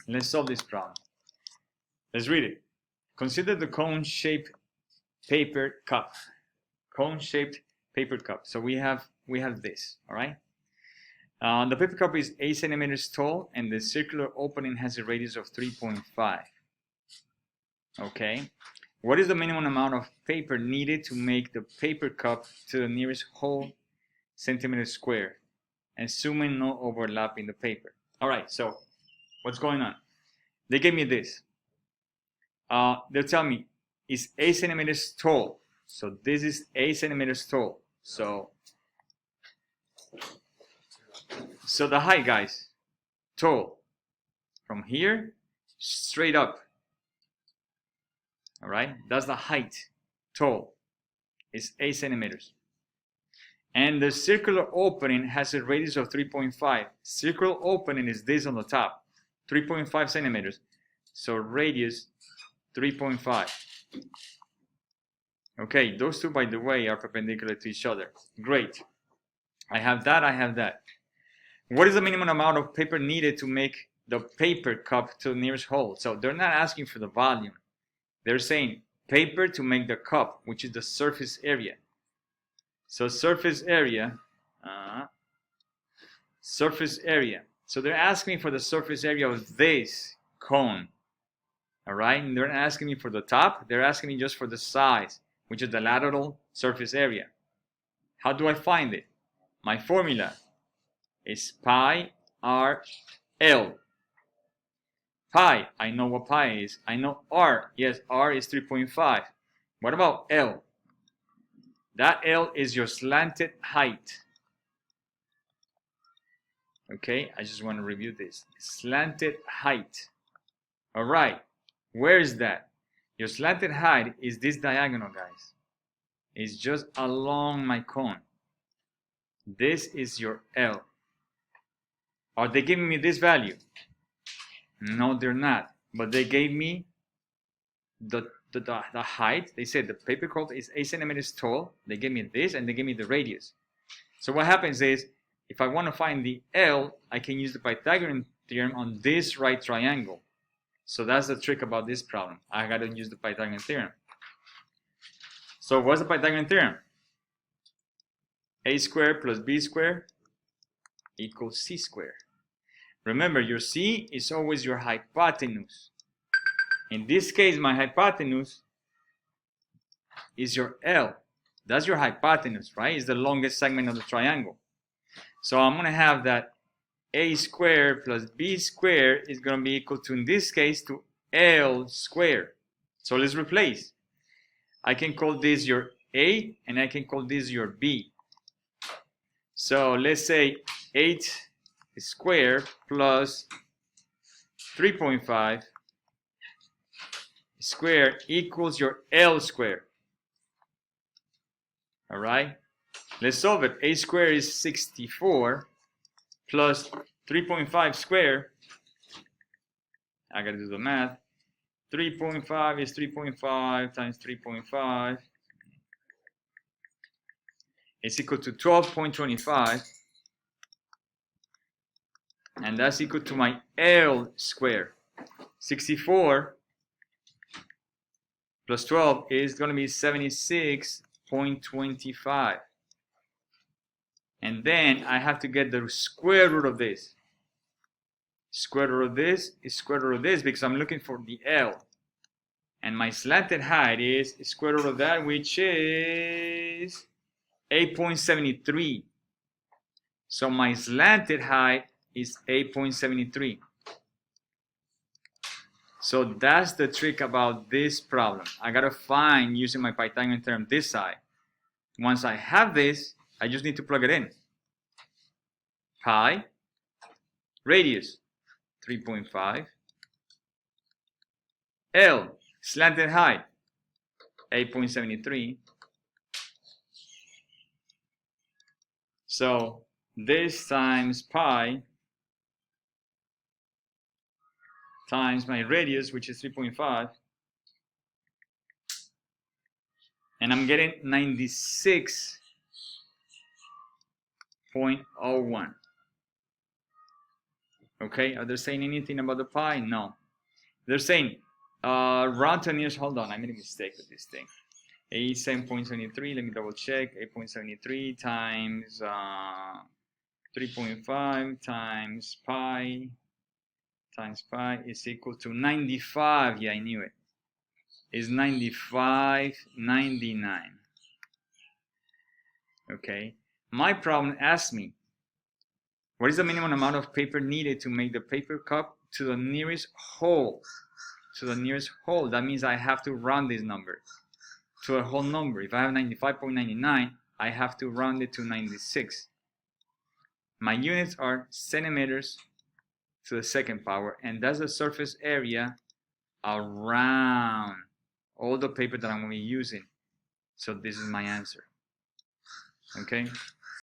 Let's solve this problem. Let's read it. Consider the cone-shaped paper cup. Cone-shaped paper cup. So we have this, all right? The paper cup is 8 centimeters tall, and the circular opening has a radius of 3.5. Okay. What is the minimum amount of paper needed to make the paper cup to the nearest whole centimeter square, assuming no overlap in the paper? All right. So what's going on? They gave me this. They'll tell me it's 8 centimeters tall. So this is 8 centimeters tall. So the height, guys, tall, from here straight up. All right, that's the height. Tall is 8 centimeters. And the circular opening has a radius of 3.5. Circular opening is this on the top, 3.5 centimeters. So radius 3.5. Okay, those two, by the way, are perpendicular to each other. Great. I have that, I have that. What is the minimum amount of paper needed to make the paper cup to the nearest hole? So they're not asking for the volume. They're saying paper to make the cup, which is the surface area. So surface area. So they're asking me for the surface area of this cone. All right, and they're not asking me for the top. They're asking me just for the size, which is the lateral surface area. How do I find it? My formula is pi r L. Pi, I know what pi is. I know r. Yes, r is 3.5. What about L? That L is your slanted height. Okay, I just want to review this. Slanted height. All right, where is that? Your slanted height is this diagonal, guys. It's just along my cone. This is your L. Are they giving me this value? No, they're not. But they gave me the height. They said the paper cup is 8 centimeters tall. They gave me this, and they gave me the radius. So what happens is, if I want to find the L, I can use the Pythagorean theorem on this right triangle. So that's the trick about this problem. I got to use the Pythagorean theorem. So what's the Pythagorean theorem? A squared plus b squared equals c squared. Remember, your c is always your hypotenuse. In this case, my hypotenuse is your L. That's your hypotenuse, right? It's the longest segment of the triangle. So I'm going to have that a squared plus b squared is going to be equal to, in this case, to L squared. So let's replace. I can call this your A, and I can call this your B. So let's say 8 squared plus 3.5 squared equals your L squared. All right, let's solve it. A squared is 64 plus 3.5 squared. I gotta do the math. 3.5 is 3.5 times 3.5. It's equal to 12.25. And that's equal to my L squared. 64 plus 12 is going to be 76.25. And then I have to get the square root of this. Square root of this is square root of this because I'm looking for the L. And my slanted height is square root of that, which is 8.73. So my slanted height is 8.73. So that's the trick about this problem. I gotta find, using my Pythagorean theorem, this side. Once I have this, I just need to plug it in. Pi, radius, 3.5. L, slanted height, 8.73. So this times pi times my radius, which is 3.5, and I'm getting 96.01. Okay, are they saying anything about the pi? No. They're saying round to the nearest, hold on, I made a mistake with this thing. 87.73, let me double check, 8.73 times 3.5 times pi is equal to 95. Yeah, I knew it. Is 95.99. Okay, my problem asks me, what is the minimum amount of paper needed to make the paper cup to the nearest whole? To the nearest whole, that means I have to round this number to a whole number. If I have 95.99, I have to round it to 96. My units are centimeters to the second power, and that's the surface area around all the paper that I'm going to be using. So this is my answer. Okay.